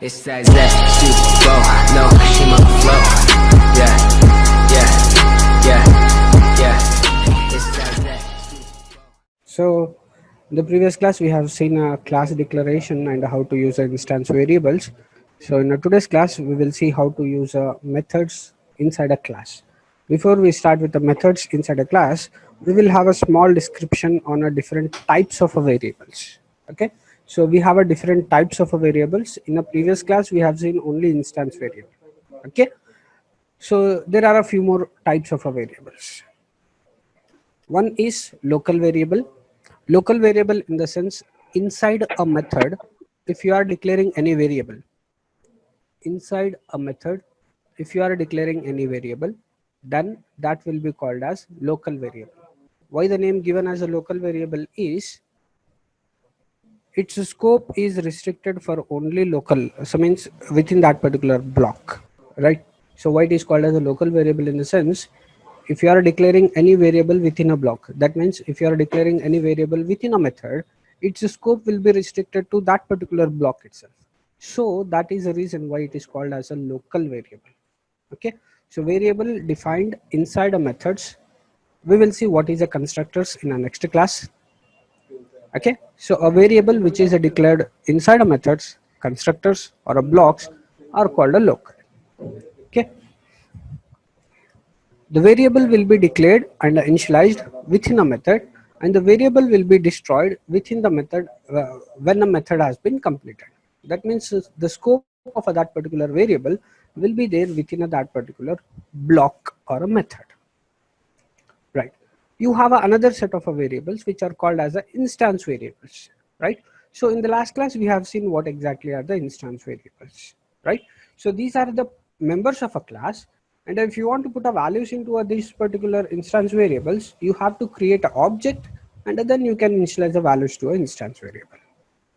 It's that she go, no, she on the flow. Yeah, yeah, yeah, yeah. It's that. So, in the previous class, we have seen a class declaration and how to use instance variables. So, in today's class, we will see how to use methods inside a class. Before we start with the methods inside a class, we will have a small description on a different types of variables. Okay, so we have a different types of variables. In a previous class, we have seen only instance variable. Okay, so there are a few more types of variables. One is local variable. Local variable in the sense inside a method, if you are declaring any variable, inside a method, if you are declaring any variable, then that will be called as local variable. Why the name given as a local variable is its scope is restricted for only local, so means within that particular block, right? So why it is called as a local variable in the sense, if you are declaring any variable within a block, that means if you are declaring any variable within a method, its scope will be restricted to that particular block itself. So that is the reason why it is called as a local variable. Okay, so variable defined inside a methods. We will see what is a constructors in our next class. Okay, so a variable which is declared inside a methods, constructors or a blocks are called a local. Okay, the variable will be declared and initialized within a method, and the variable will be destroyed within the method when a method has been completed. That means the scope of that particular variable will be there within that particular block or a method. Right, you have another set of variables which are called as a instance variables, right? So in the last class we have seen what exactly are the instance variables, right? So these are the members of a class, and if you want to put a values into these particular instance variables, you have to create an object and then you can initialize the values to an instance variable,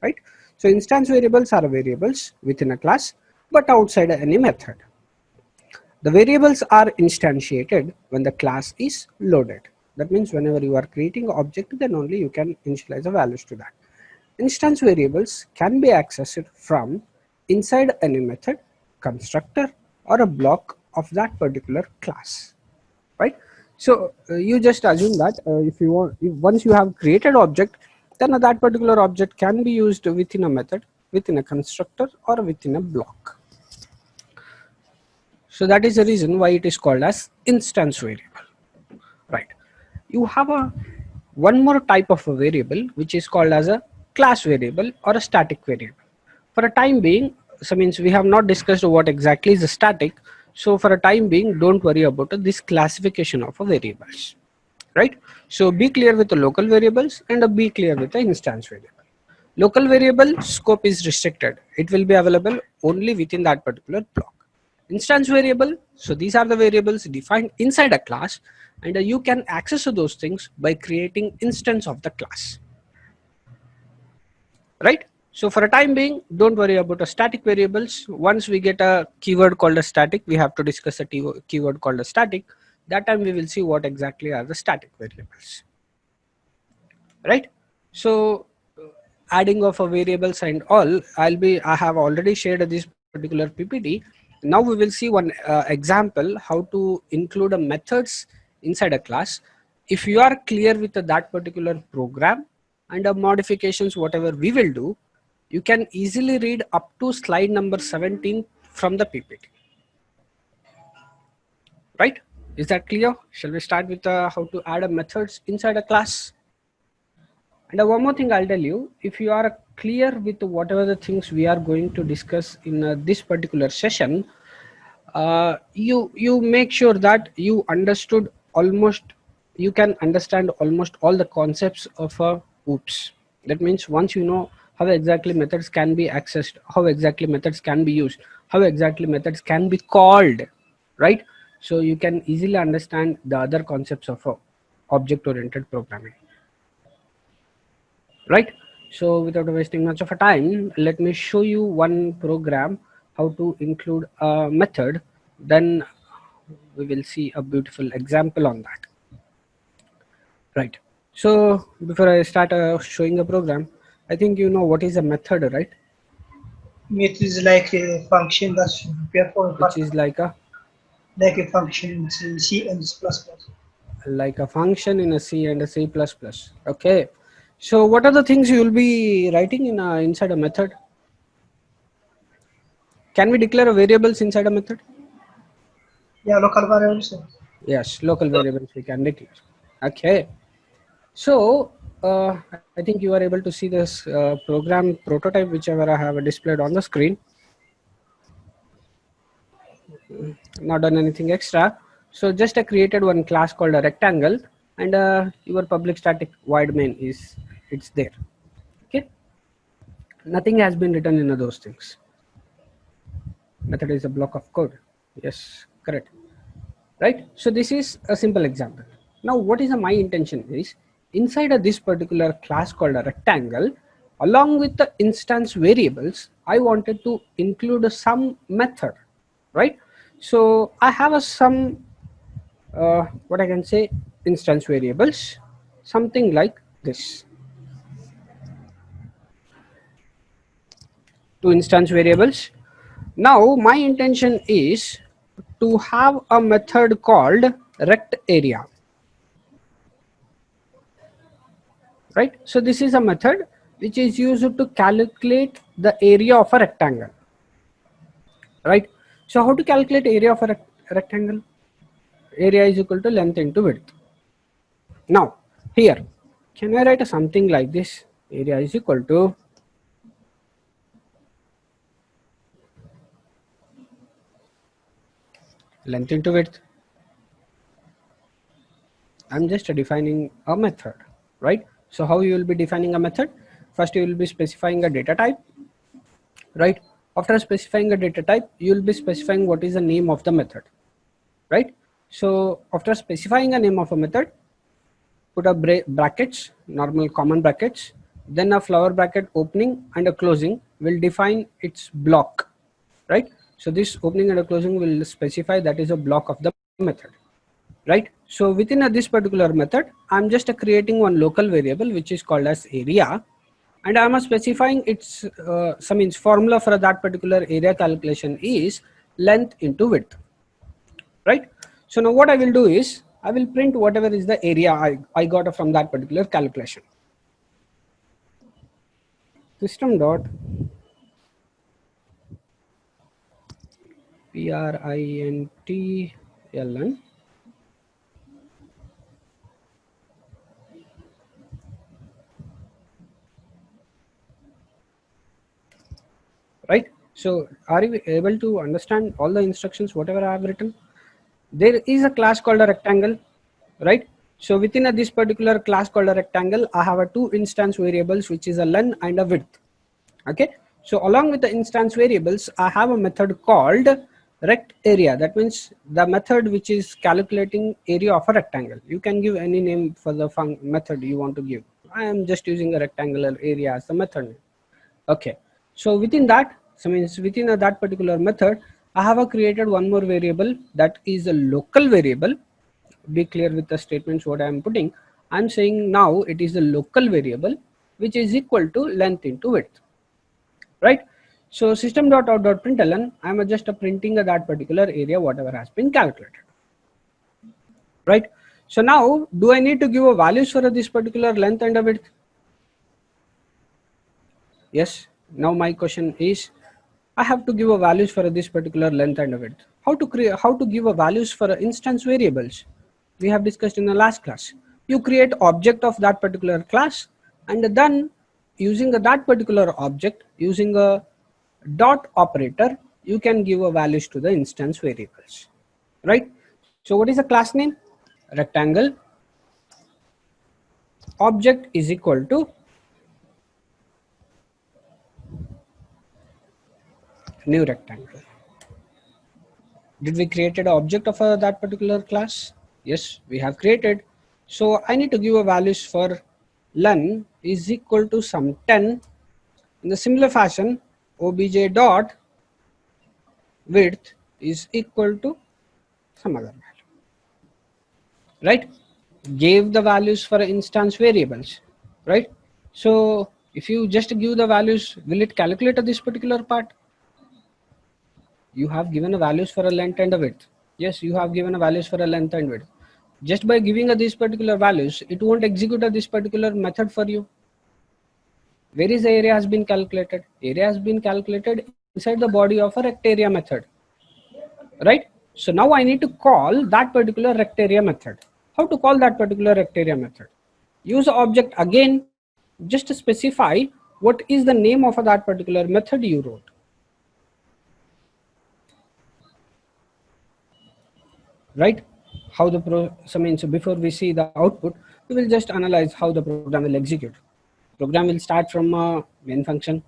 right? So instance variables are variables within a class but outside any method. The variables are instantiated when the class is loaded. That means whenever you are creating an object, then only you can initialize the values to that. Instance variables can be accessed from inside any method, constructor, or a block of that particular class. Right? So you just assume that if you want, if once you have created object, then that particular object can be used within a method, within a constructor, or within a block. So that is the reason why it is called as instance variable, right? You have a one more type of a variable which is called as a class variable or a static variable. For a time being, so means we have not discussed what exactly is a static. So for a time being, don't worry about this classification of a variables, right? So be clear with the local variables and be clear with the instance variable. Local variable scope is restricted. It will be available only within that particular block. Instance variable, so these are the variables defined inside a class, and you can access those things by creating instance of the class, right? So for a time being, don't worry about the static variables. Once we get a keyword called a static, we have to discuss a keyword called a static. That time we will see what exactly are the static variables, right? So adding of a variables and all, I have already shared this particular PPT. Now we will see one example how to include a methods inside a class. If you are clear with that particular program and modifications whatever we will do, you can easily read up to slide number 17 from the PPT, right? Is that clear? Shall we start with how to add a methods inside a class? And one more thing I'll tell you, if you are clear with whatever the things we are going to discuss in this particular session, you make sure that you understood almost, you can understand almost all the concepts of OOPS. That means once you know how exactly methods can be accessed, how exactly methods can be used, how exactly methods can be called, right? So you can easily understand the other concepts of object-oriented programming. Right, so without wasting much of a time, let me show you one program how to include a method, then we will see a beautiful example on that. Right, so before I start showing the program, I think you know what is a method, right? It is like a function that's prepared for which is like a function in C and C++. like a function in a C and a C++. Okay. So what are the things you will be writing in inside a method? Can we declare a variables inside a method? Yeah, local variables. Yes, local variables we can declare. Okay. So I think you are able to see this program prototype, whichever I have displayed on the screen. Not done anything extra. So just I created one class called a rectangle, and your public static void main is it's there. Okay. Nothing has been written in those things. Method is a block of code. Yes, correct. Right. So this is a simple example. Now what is my intention is inside of this particular class called a rectangle, along with the instance variables, I wanted to include some method, right? So I have a some what I can say instance variables, something like this. Two instance variables. Now my intention is to have a method called rect area, right? So this is a method which is used to calculate the area of a rectangle, right? So how to calculate area of a rectangle? Area is equal to length into width. Now here, can I write something like this? Area is equal to length into width. I'm just defining a method, right? So how you will be defining a method? First you will be specifying a data type, right? After specifying a data type, you will be specifying what is the name of the method, right? So after specifying a name of a method, put a brackets, normal common brackets, then a flower bracket opening and a closing will define its block, right? So this opening and a closing will specify that is a block of the method, right? So within this particular method, I'm just creating one local variable which is called as area, and I'm specifying its some means formula for that particular area calculation is length into width, right? So now what I will do is I will print whatever is the area I got from that particular calculation. System dot println right. So are you able to understand all the instructions whatever I have written? There is a class called a rectangle, right? So within this particular class called a rectangle, I have two instance variables which is a length and a width. Okay, so along with the instance variables, I have a method called rect area. That means the method which is calculating area of a rectangle. You can give any name for the method you want to give. I am just using a rectangular area as the method name. Okay, so within that, so means within that particular method, I have created one more variable that is a local variable. Be clear with the statements what I am putting. I am saying now it is a local variable which is equal to length into width, right? So system.out.println, I am just printing that particular area whatever has been calculated, right? So now do I need to give a values for this particular length and a width? Yes. Now my question is I have to give a values for this particular length and a width. How to give a values for instance variables? We have discussed in the last class. You create object of that particular class, and then using that particular object, using a dot operator, you can give a values to the instance variables, right? So what is the class name? Rectangle. Object is equal to new rectangle. Did we create an object of that particular class? Yes, we have created. So I need to give a values for len is equal to some 10. In the similar fashion, obj dot width is equal to some other value, right? Gave the values for instance variables, right? So if you just give the values, will it calculate this particular part? You have given a values for a length and a width. Yes, you have given a values for a length and width. Just by giving a these particular values, it won't execute a this particular method for you. Where is the area has been calculated? Area has been calculated inside the body of a rect area method, right? So now I need to call that particular rect area method. How to call that particular rect area method? Use the object again, just to specify what is the name of that particular method you wrote. Right? How the so before we see the output, we will just analyze how the program will execute. Program will start from a main function,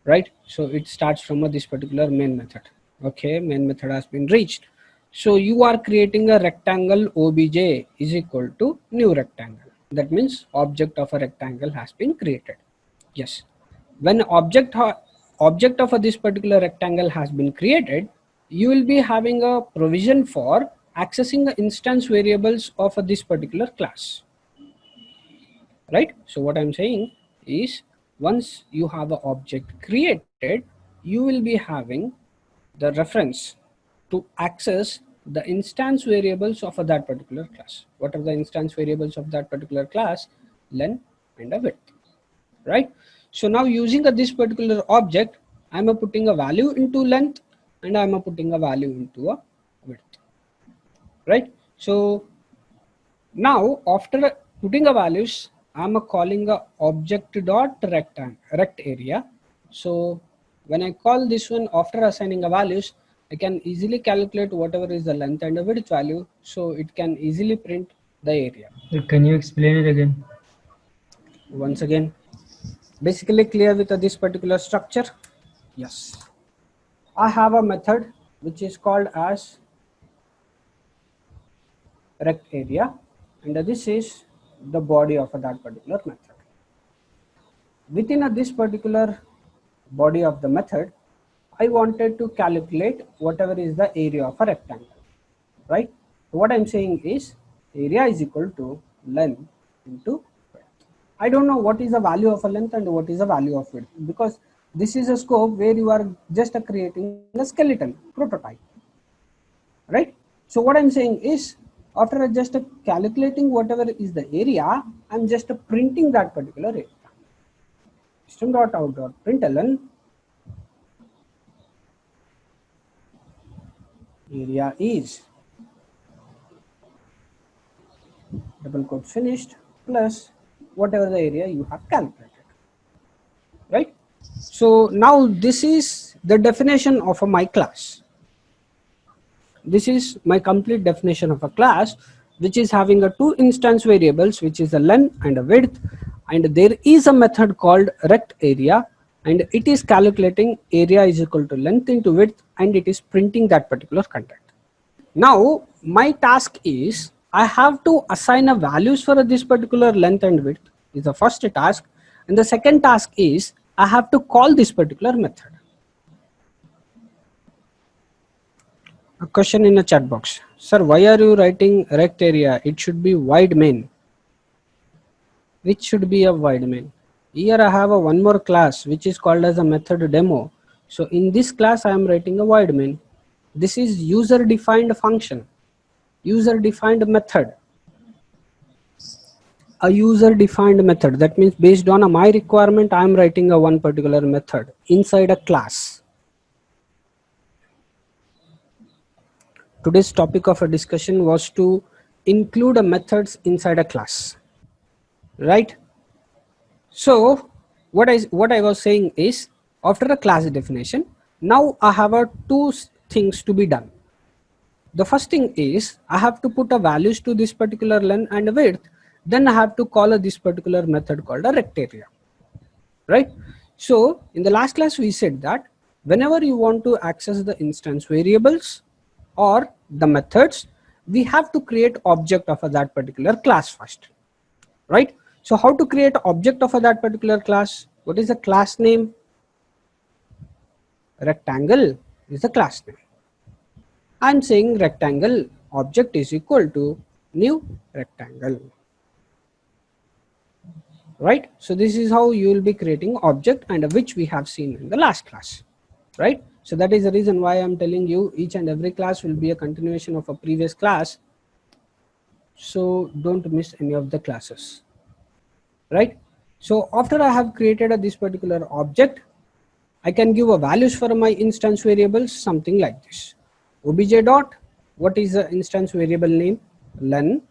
right? So it starts from this particular main method. Okay, main method has been reached. So you are creating a rectangle obj is equal to new rectangle. That means object of a rectangle has been created. Yes, when object of this particular rectangle has been created, you will be having a provision for accessing the instance variables of this particular class, right? So what I'm saying is, once you have an object created, you will be having the reference to access the instance variables of that particular class. What are the instance variables of that particular class? Length and a width, right? So now using this particular object, I'm putting a value into length and I'm putting a value into a width, right? So now after putting a values, I'm calling a object dot rect area. So when I call this one after assigning a values, I can easily calculate whatever is the length and the width value. So it can easily print the area. Can you explain it again? Once again, basically clear with this particular structure? Yes. I have a method which is called as rect area, and this is the body of that particular method. Within this particular body of the method, I wanted to calculate whatever is the area of a rectangle, right? So what I'm saying is area is equal to length into width. I don't know what is the value of a length and what is the value of width, because this is a scope where you are just creating a skeleton prototype, right? So what I'm saying is, after just calculating whatever is the area, I'm just printing that particular area. System.out.println area is double quote finished plus whatever the area you have calculated, right? So now this is the definition of my class. This is my complete definition of a class, which is having a two instance variables, which is a length and a width, and there is a method called rect area, and it is calculating area is equal to length into width, and it is printing that particular content. Now my task is, I have to assign a values for this particular length and width is the first task, and the second task is I have to call this particular method. A question in the chat box. Sir, why are you writing rect area? It should be wide main. Which should be a wide main? Here I have a one more class which is called as a method demo. So in this class I am writing a wide main. This is user defined function, user defined method. A user defined method, that means based on my requirement I am writing a one particular method inside a class. Today's topic of a discussion was to include a methods inside a class, right? So what I was saying is, after a class definition, now I have two things to be done. The first thing is I have to put a values to this particular length and width, then I have to call this particular method called a rect area, right? So in the last class we said that whenever you want to access the instance variables or the methods, we have to create object of that particular class first, right? So how to create object of that particular class? What is the class name? Rectangle is the class name. I'm saying rectangle object is equal to new rectangle, right? So this is how you will be creating object, and which we have seen in the last class. right? So that is the reason why I'm telling you each and every class will be a continuation of a previous class. So don't miss any of the classes, right? So after I have created this particular object, I can give a values for my instance variables, something like this. Obj dot, what is the instance variable name? Len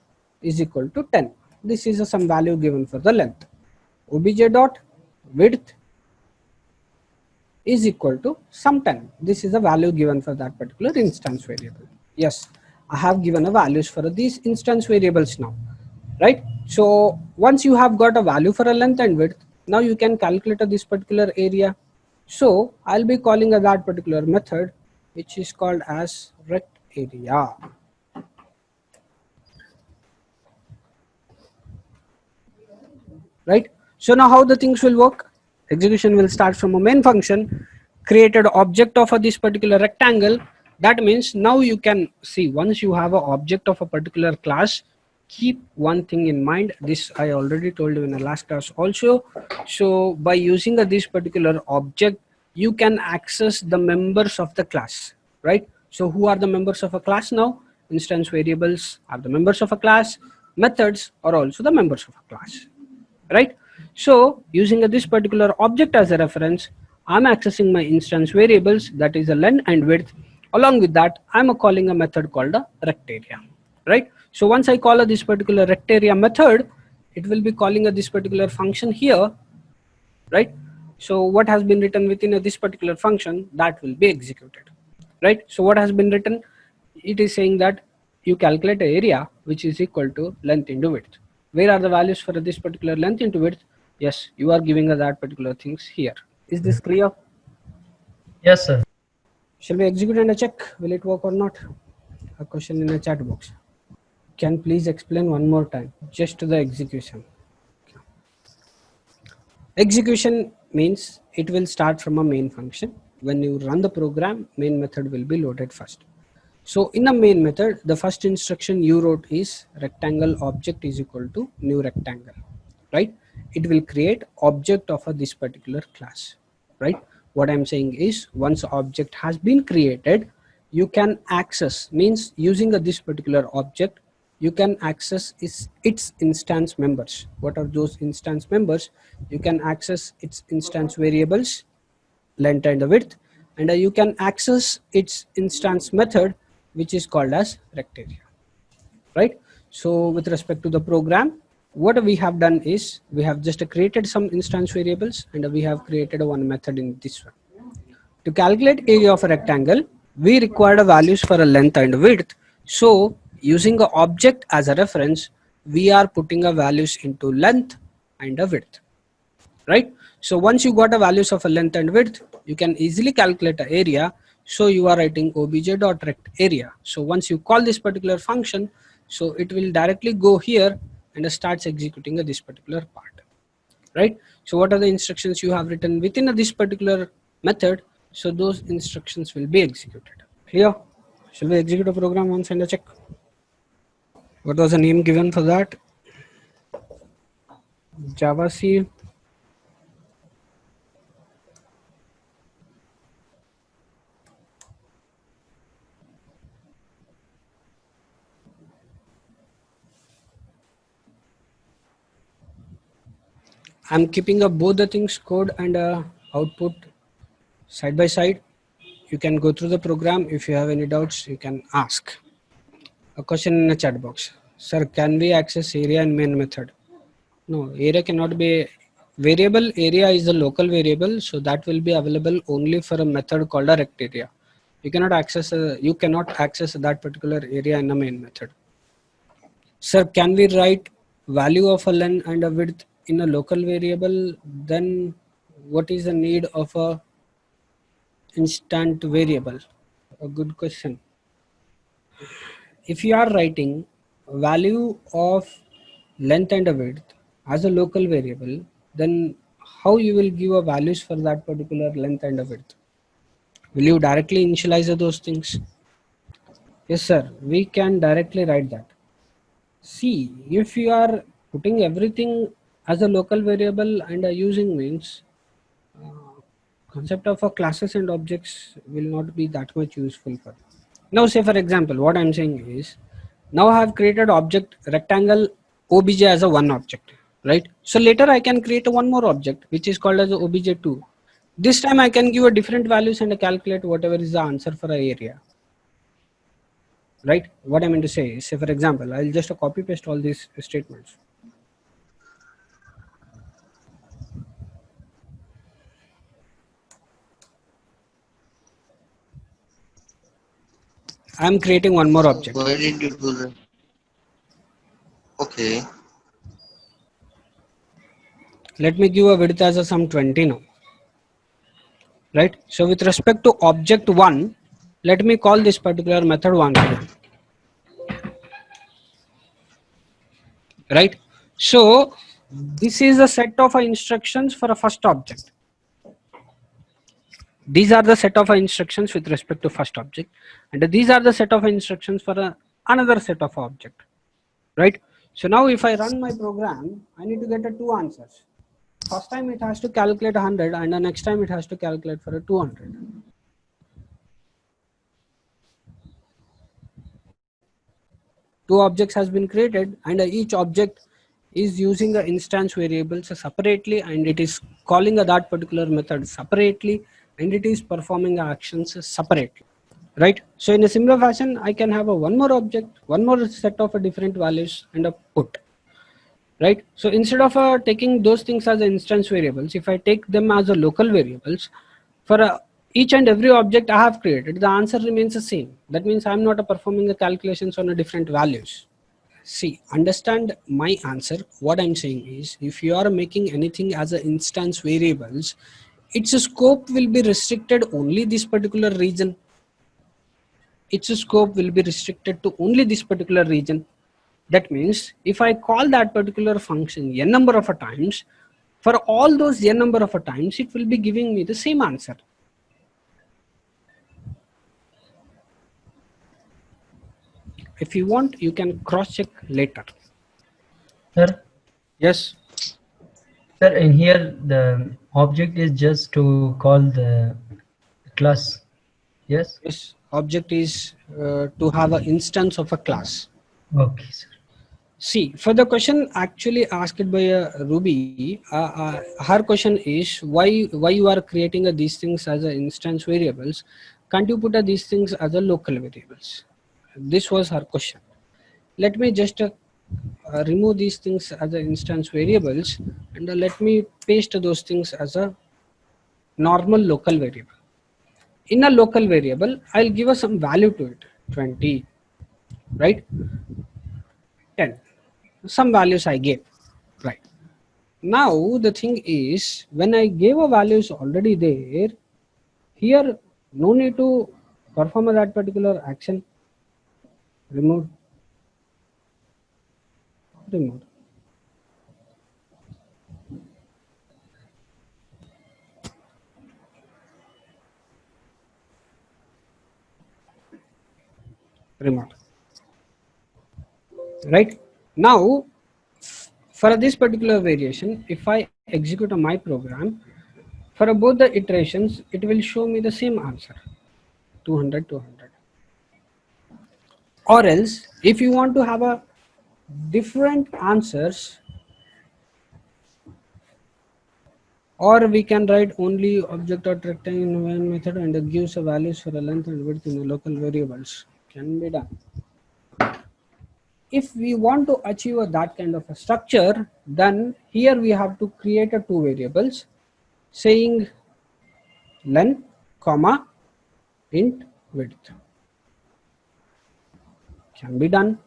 is equal to 10. This is some value given for the length. Obj dot width is equal to some 10. This is a value given for that particular instance variable. Yes, I have given a values for these instance variables now, right? So once you have got a value for a length and width, now you can calculate this particular area. So I'll be calling that particular method, which is called as rect area. Right? So now how the things will work? Execution will start from a main function, created object of this particular rectangle. That means now you can see, once you have an object of a particular class, keep one thing in mind. This I already told you in the last class also. So by using this particular object, you can access the members of the class, right? So who are the members of a class now? Instance variables are the members of a class. Methods are also the members of a class, right? So using this particular object as a reference, I'm accessing my instance variables, that is a length and width. Along with that, I'm calling a method called a rect area, right? So once I call this particular rect area method, it will be calling this particular function here, right? So what has been written within this particular function, that will be executed, right? So what has been written, it is saying that you calculate an area which is equal to length into width. Where are the values for this particular length into width? Yes, you are giving us that particular things here. Is this clear? Yes, sir. Shall we execute and check will it work or not? A question in the chat box. Can please explain one more time, just the execution. Execution means it will start from a main function. When you run the program, main method will be loaded first. So in the main method, the first instruction you wrote is rectangle object is equal to new rectangle, right? It will create object of this particular class, right? What I'm saying is, once object has been created, you can access, means using this particular object, you can access its instance members. What are those instance members? You can access its instance variables, length and the width, and you can access its instance method, which is called as rect area, right? So with respect to the program, what we have done is we have just created some instance variables and we have created one method in this one. To calculate area of a rectangle, we require values for a length and width. So using an object as a reference, we are putting a values into length and a width, right? So once you got a values of a length and width, you can easily calculate the area. So you are writing obj.rect area. So once you call this particular function, so it will directly go here and starts executing this particular part, right? So what are the instructions you have written within this particular method? So those instructions will be executed. Clear? Shall we execute a program once and check? What was the name given for that? Java C. I'm keeping up both the things, code and output side by side. You can go through the program. If you have any doubts, you can ask. A question in the chat box. Sir, can we access area in main method? No, area cannot be variable. Area is a local variable, so that will be available only for a method called a rect area. You cannot access that particular area in a main method. Sir, can we write value of a length and a width in a local variable? Then what is the need of a instant variable? A good question. If you are writing value of length and a width as a local variable, then how you will give a values for that particular length and a width? Will you directly initialize those things? Yes, sir. We can directly write that. See, if you are putting everything as a local variable and using means, Concept of classes and objects will not be that much useful for. Now say for example, what I'm saying is, now I have created object rectangle obj as a one object, right? So later I can create a one more object which is called as obj2. This time I can give a different values and calculate whatever is the answer for a area, right? What I mean to say is, say for example, I'll just copy paste all these statements. I'm creating one more object. Why did you do that? Okay. Let me give a width as a some 20 now, right? So with respect to object 1, let me call this particular method 1, right? So this is a set of instructions for a first object. These are the set of instructions with respect to first object, and these are the set of instructions for another set of object, right? So now if I run my program, I need to get two answers. First time it has to calculate 100 and the next time it has to calculate for a 200. Two objects has been created and each object is using the instance variables separately, and it is calling that particular method separately, and it is performing actions separately, right? So in a similar fashion, I can have a one more object, one more set of different values and a put, right? So instead of taking those things as instance variables, if I take them as a local variables for each and every object I have created, the answer remains the same. That means I'm not performing the calculations on a different values. See, understand my answer. What I'm saying is, if you are making anything as an instance variables, its scope will be restricted only this particular region. Its scope will be restricted to only this particular region. That means if I call that particular function n number of times, for all those n number of times, it will be giving me the same answer. If you want, you can cross check later. Sir, Yes. sir, in here the object is just to call the class. Yes. Yes. Object is to have an instance of a class. Okay, sir. See, for the question actually asked by Ruby, her question is why you are creating these things as instance variables? Can't you put these things as a local variables? This was her question. Let me just remove these things as instance variables, and let me paste those things as a normal local variable. In a local variable, I'll give us some value to it, 20, right? 10. Some values I gave, right? Now the thing is, when I gave a values already there, here no need to perform that particular action. Remove. Remote. Right now, for this particular variation, if I execute my program, for both the iterations, it will show me the same answer, 200, 200. Or else, if you want to have a different answers, or we can write only object dot rectangle in one method and it gives a values for a length and width in the local variables. Can be done. If we want to achieve that kind of a structure, then here we have to create two variables saying len, comma, int width. Can be done,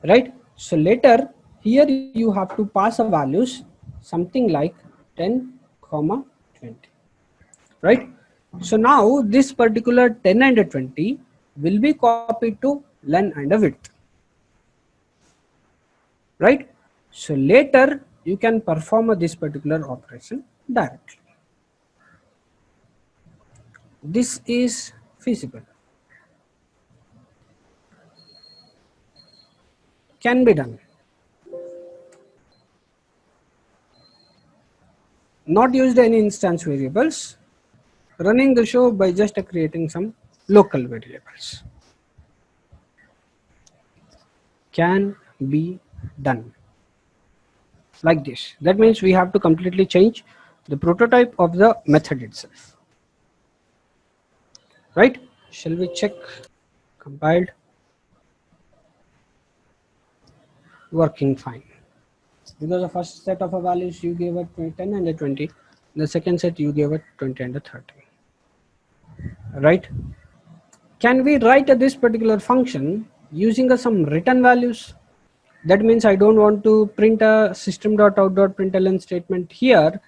right? So later here you have to pass a values something like 10, comma 20, right? So now this particular 10 and 20 will be copied to len and width, right? So later you can perform this particular operation directly. This is feasible. Can be done. Not used any instance variables. running the show by just creating some local variables. Can be done like this. That means we have to completely change the prototype of the method itself. Right? Shall we check? Compiled. Working fine. Because the first set of values you gave it 10 and 20. The second set you gave it 20 and 30. Right? Can we write this particular function using some written values? That means I don't want to print a system.out.println statement here.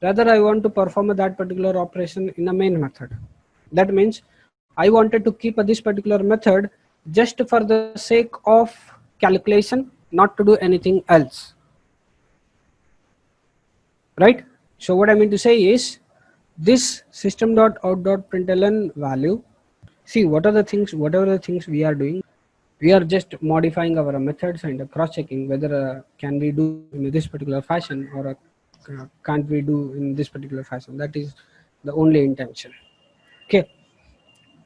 Rather, I want to perform that particular operation in a main method. That means I wanted to keep this particular method just for the sake of calculation, not to do anything else. Right? So what I mean to say is this system.out.println value. See, whatever the things we are doing, we are just modifying our methods and cross-checking whether can we do in this particular fashion or can't we do in this particular fashion. That is the only intention. Okay.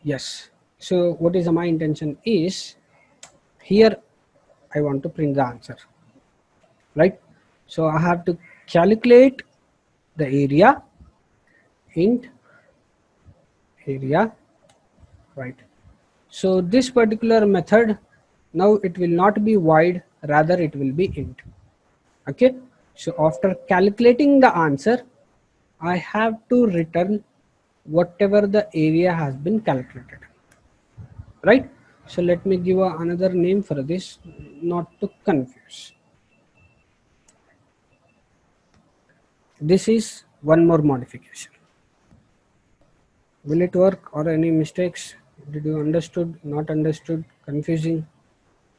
Yes. So what is my intention is here I want to print the answer. Right. So I have to calculate the area int area. Right. So this particular method, now it will not be void, rather it will be int. Okay. So after calculating the answer, I have to return whatever the area has been calculated. Right. So let me give another name for this, not to confuse. This is one more modification. Will it work or any mistakes? Did you understood, not understood, confusing,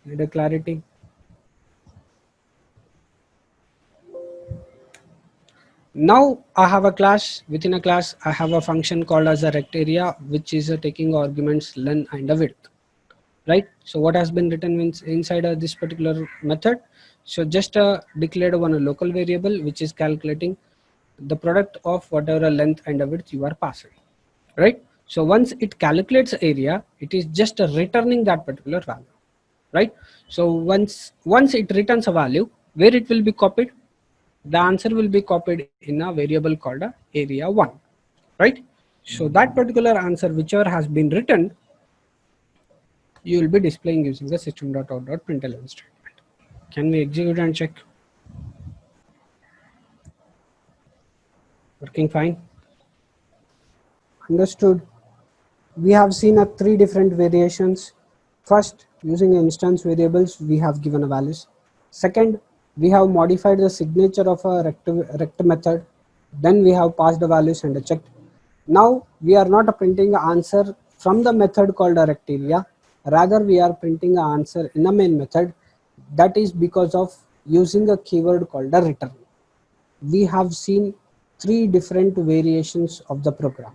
need a clarity? Now I have a class, within a class I have a function called as a rect area, which is taking arguments length and width. Right? So what has been written means inside this particular method. So just declared one local variable which is calculating the product of whatever length and width you are passing. Right? So once it calculates area, it is just returning that particular value. Right? So once it returns a value, where it will be copied? The answer will be copied in a variable called area1. Right? So that particular answer, whichever has been written, you will be displaying using the system.out.println statement. Can we execute and check? Working fine. Understood. We have seen 3 different variations. First, using instance variables, we have given a values. Second, we have modified the signature of a rect method. Then we have passed the values and checked. Now we are not printing the answer from the method called a rect area. Rather, we are printing an answer in a main method. That is because of using a keyword called a return. We have seen 3 different variations of the program.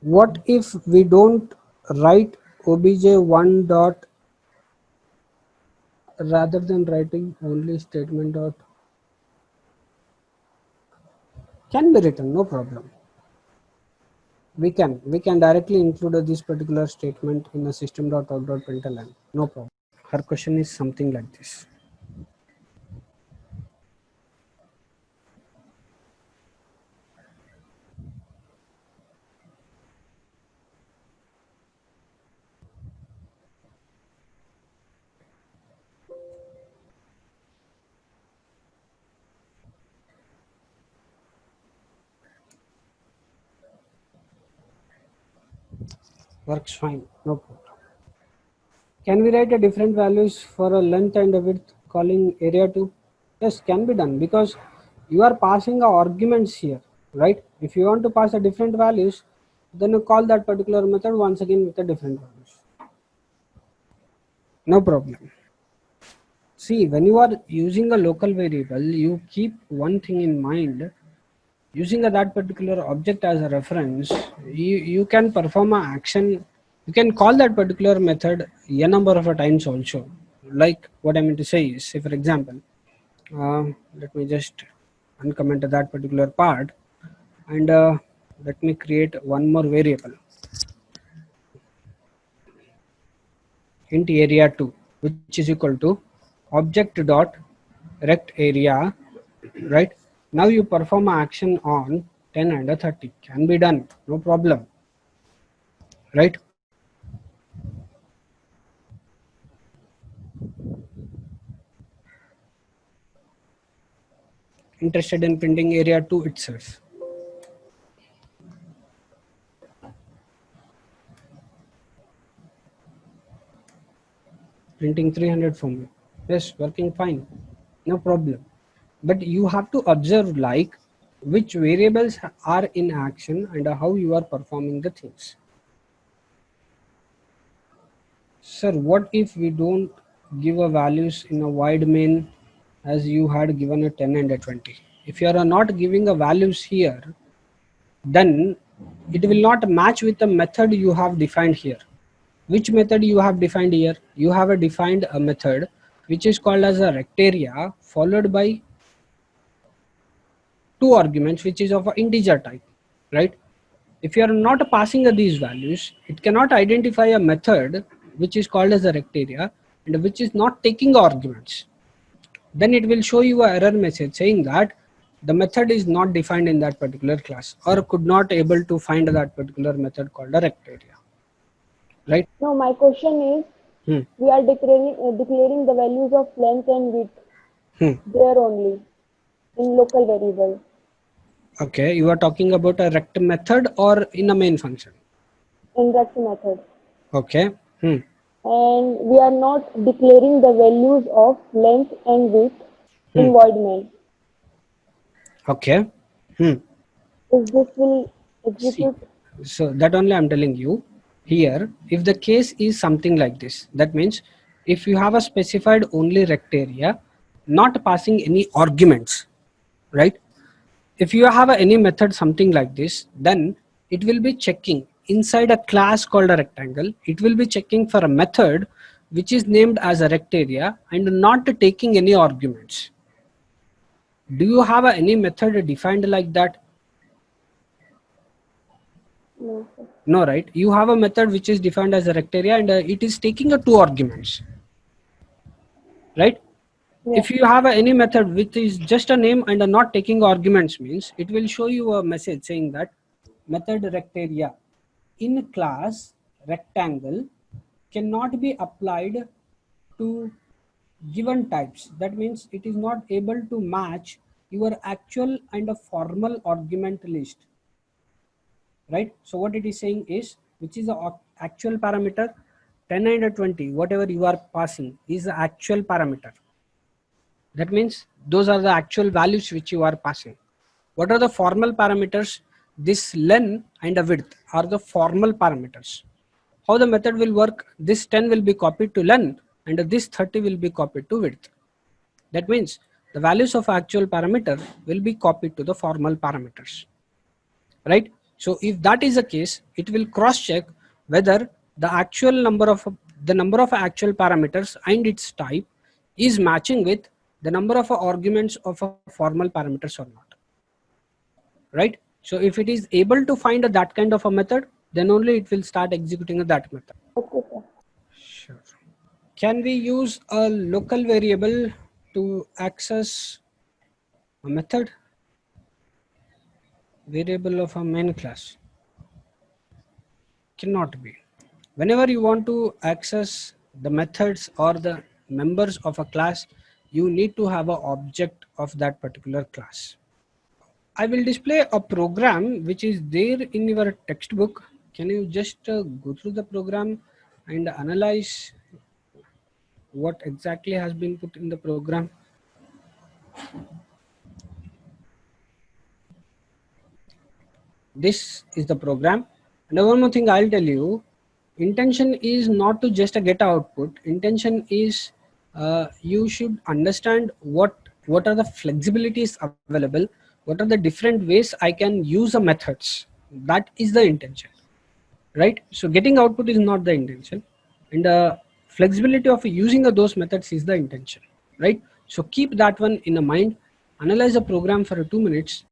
What if we don't write obj1 dot, rather than writing only statement dot, can be written, no problem. We can directly include this particular statement in a system.out.println, no problem. Her question is something like this. Works fine, no problem. Can we write a different values for a length and a width calling area2? Yes, can be done, because you are passing arguments here, right? If you want to pass a different values, then you call that particular method once again with a different values. No problem. See, when you are using a local variable, you keep one thing in mind. Using that particular object as a reference, you can perform an action. You can call that particular method a number of times also. Like what I mean to say is, say for example, let me just uncomment that particular part, and Let me create one more variable, int area 2, which is equal to object dot rect area, right? Now you perform an action on 10 and 30, can be done, no problem, right? Interested in printing area 2 itself. Printing 300 for me. Yes, working fine, no problem. But you have to observe like which variables are in action and how you are performing the things. Sir, what if we don't give a values in a void main as you had given a 10 and a 20? If you are not giving a values here, then it will not match with the method you have defined here. Which method you have defined here? You have defined a method which is called as a rect area followed by two arguments which is of an integer type, right? If you are not passing these values, it cannot identify a method which is called as a rect area and which is not taking arguments. Then it will show you an error message saying that the method is not defined in that particular class or could not able to find that particular method called a rect area, right? No, my question is, we are declaring the values of length and width there only in local variable. Okay, you are talking about a rect method or in a main function? In rect method. Okay. And we are not declaring the values of length and width in void main. Okay. If this will execute. So that only I'm telling you here, if the case is something like this, that means if you have a specified only rect area, not passing any arguments, right? If you have any method something like this, then it will be checking inside a class called a rectangle. It will be checking for a method which is named as a rect area and not taking any arguments. Do you have any method defined like that? No, sir. No, right? You have a method which is defined as a rect area and it is taking two arguments, right? Yeah. If you have any method which is just a name and not taking arguments, means it will show you a message saying that method rect area in class rectangle cannot be applied to given types. That means it is not able to match your actual and a formal argument list, right? So what it is saying is, which is the actual parameter, 10 and 20, whatever you are passing is the actual parameter. That means those are the actual values which you are passing. What are the formal parameters? This len and the width are the formal parameters. How the method will work? This 10 will be copied to len and this 30 will be copied to width. That means the values of actual parameter will be copied to the formal parameters, right? So if that is the case, it will cross check whether the actual number of actual parameters and its type is matching with the number of arguments of a formal parameters or not, right? So if it is able to find that kind of a method, then only it will start executing that method. Okay, sir. Sure. Can we use a local variable to access a method? Variable of a main class? Cannot be. Whenever you want to access the methods or the members of a class, you need to have an object of that particular class. I will display a program which is there in your textbook. Can you just go through the program and analyze what exactly has been put in the program? This is the program. And one more thing I'll tell you, intention is not to just get output. Intention is you should understand what are the flexibilities available, what are the different ways I can use the methods. That is the intention, right? So getting output is not the intention, and the flexibility of using those methods is the intention, right? So keep that one in mind. Analyze the program for 2 minutes.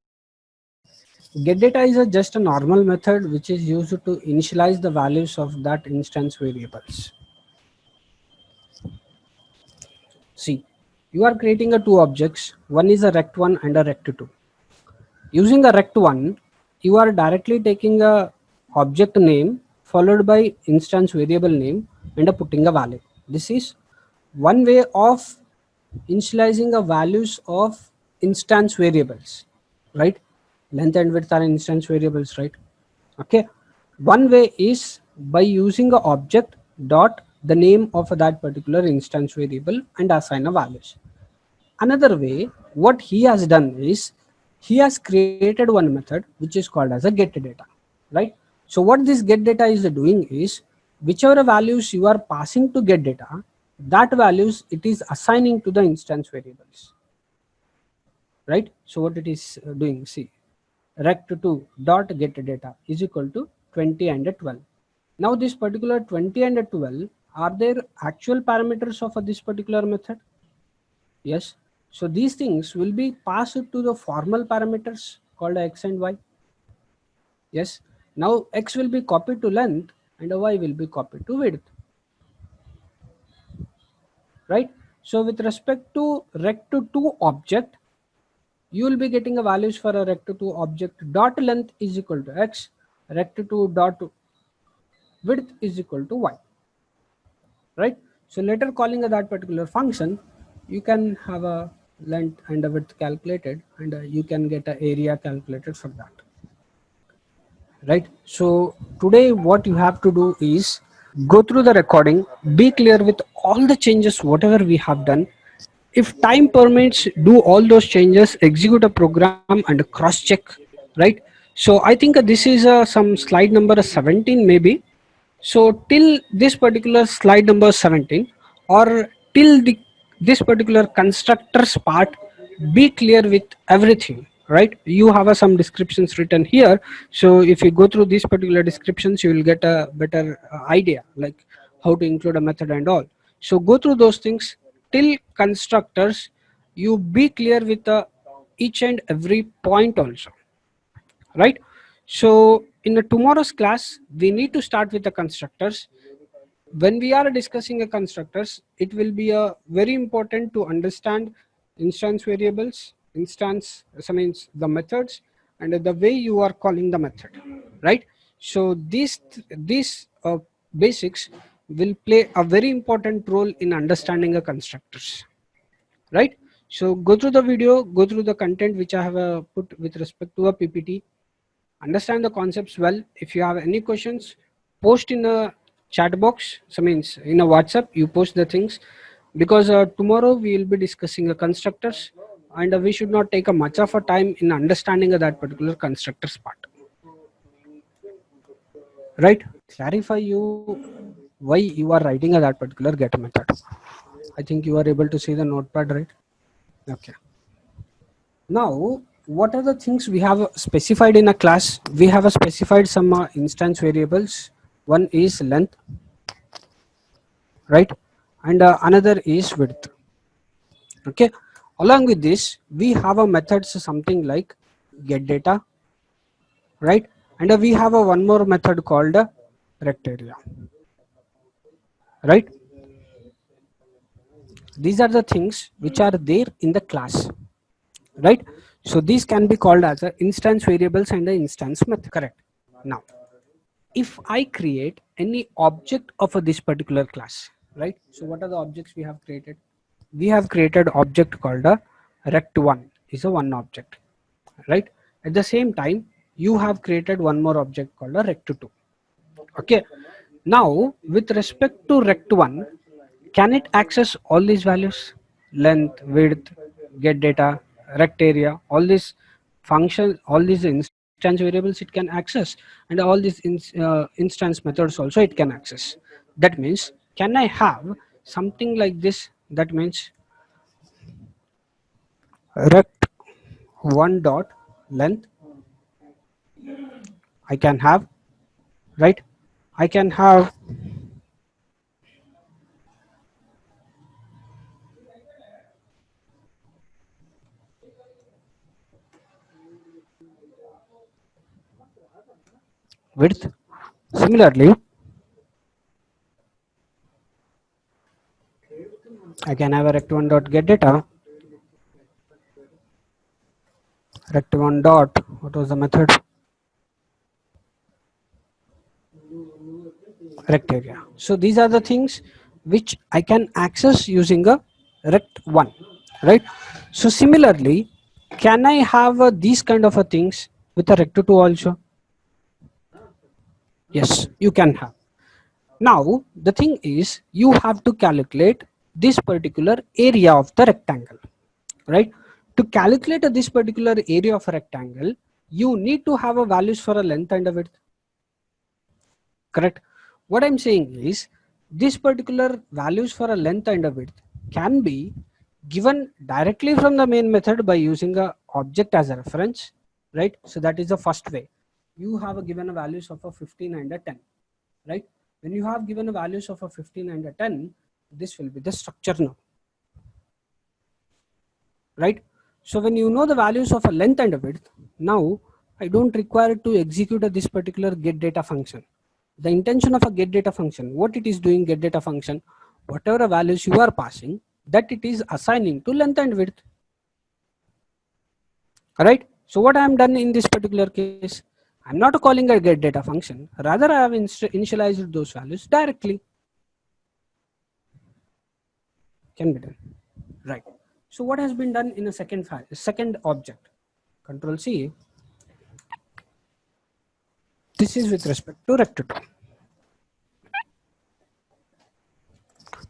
getData is just a normal method which is used to initialize the values of that instance variables. See, you are creating a two objects. One is a rect1 and a rect2. Using a rect1, you are directly taking a object name followed by instance variable name and putting a value. This is one way of initializing the values of instance variables, right? Length and width are instance variables, right? Okay. One way is by using a object dot the name of that particular instance variable and assign a values. Another way, what he has done is he has created one method which is called as a getData, right? So what this getData is doing is whichever values you are passing to getData, that values it is assigning to the instance variables, right? So what it is doing, see, rect2 dot getData is equal to 20 and 12. Now this particular 20 and 12, are there actual parameters of this particular method? Yes. So these things will be passed to the formal parameters called x and y. Yes. Now x will be copied to length and y will be copied to width. Right. So with respect to rect2 object, you will be getting a values for a rect2 object dot length is equal to x, rect2 dot width is equal to y. Right. So later calling that particular function, you can have a length and a width calculated and you can get an area calculated from that. Right. So today what you have to do is go through the recording, be clear with all the changes whatever we have done. If time permits, do all those changes, execute a program and cross check. Right. So I think this is some slide number 17 maybe. So till this particular slide number 17 or till this particular constructors part, be clear with everything, right? You have some descriptions written here. So if you go through these particular descriptions, you will get a better idea like how to include a method and all. So go through those things till constructors, you be clear with each and every point also, right? So in the tomorrow's class, we need to start with the constructors. When we are discussing a constructors, it will be a very important to understand instance variables, instance means the methods and the way you are calling the method, right? So these basics will play a very important role in understanding a constructors, right? So go through the video, go through the content which I have put with respect to a PPT, understand the concepts well. If you have any questions, post in a chat box. So means in a WhatsApp, you post the things because tomorrow we will be discussing the constructors and we should not take a much of a time in understanding that particular constructors part. Right? Clarify you why you are writing that particular get method. I think you are able to see the notepad, right? Okay. Now, what are the things we have specified in a class? We have specified some instance variables. One is length, right? And another is width. Okay. Along with this, we have a methods something like getData, right? And we have a one more method called rectArea, right? These are the things which are there in the class, right? So these can be called as instance variables and the instance method. Correct. Now, if I create any object of this particular class, right? So what are the objects we have created? We have created object called a rect1 is a one object, right? At the same time, you have created one more object called a rect2. Okay. Now, with respect to rect1, can it access all these values? Length, width, getData, rectArea, all these functions, all these instance variables it can access, and all these instance methods also it can access. That means, can I have something like this? That means rect1 dot length I can have, right? I can have width. Similarly, I can have a rect1 dot get data. Rect1 dot, what was the method? Rect area. So these are the things which I can access using a rect1, right? So similarly, can I have these kind of things with a rect2 also? Yes, you can have. Now the thing is, you have to calculate this particular area of the rectangle, right? To calculate this particular area of a rectangle, you need to have a values for a length and a width, correct? What I'm saying is, this particular values for a length and a width can be given directly from the main method by using a object as a reference, right? So that is the first way. You have a given a values of a 15 and a 10, right? When you have given a values of a 15 and a 10, this will be the structure now, right? So when you know the values of a length and a width, now I don't require to execute this particular get data function. The intention of a get data function, what it is doing, get data function, whatever values you are passing, that it is assigning to length and width. Alright, so what I am done in this particular case, I'm not calling a get data function, rather I have initialized those values directly. Can be done, right? So what has been done in a second object? Control C. This is with respect to rect2.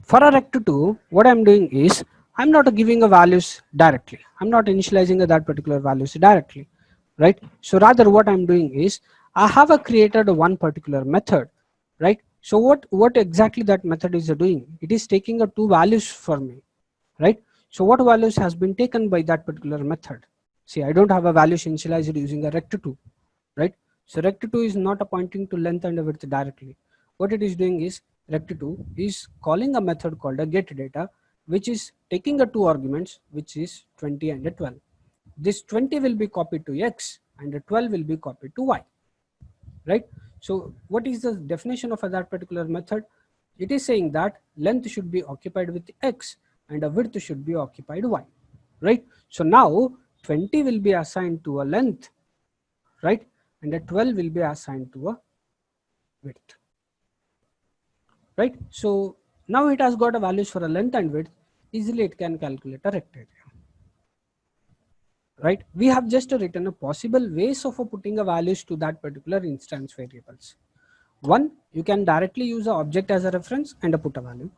For a rect2, what I'm doing is, I'm not giving a values directly. I'm not initializing that particular values directly, right? So rather what I'm doing is, I have created one particular method, right? So what exactly that method is doing? It is taking a two values for me, right? So what values has been taken by that particular method? See, I don't have a values initialized using a rect2, right? So rect2 is not pointing to length and width directly. What it is doing is, rect2 is calling a method called a get data, which is taking a two arguments, which is 20 and 12. This 20 will be copied to x and the 12 will be copied to y, right? So what is the definition of that particular method? It is saying that length should be occupied with x and a width should be occupied y, right? So now 20 will be assigned to a length, right? And a 12 will be assigned to a width, right? So now it has got a values for a length and width. Easily it can calculate a rect area, right? We have just written a possible ways of putting a values to that particular instance variables. One, you can directly use an object as a reference and put a value,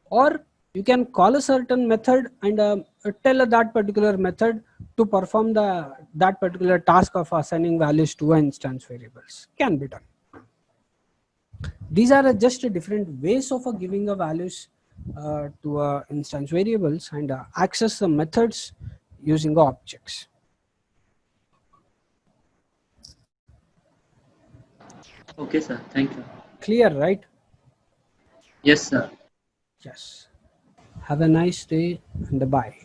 or you can call a certain method and tell that particular method to perform that particular task of assigning values to an instance variables. Can be done. These are just different ways of giving a values to instance variables and access the methods using objects. Okay, sir. Thank you. Clear, right? Yes, sir. Yes. Have a nice day and bye.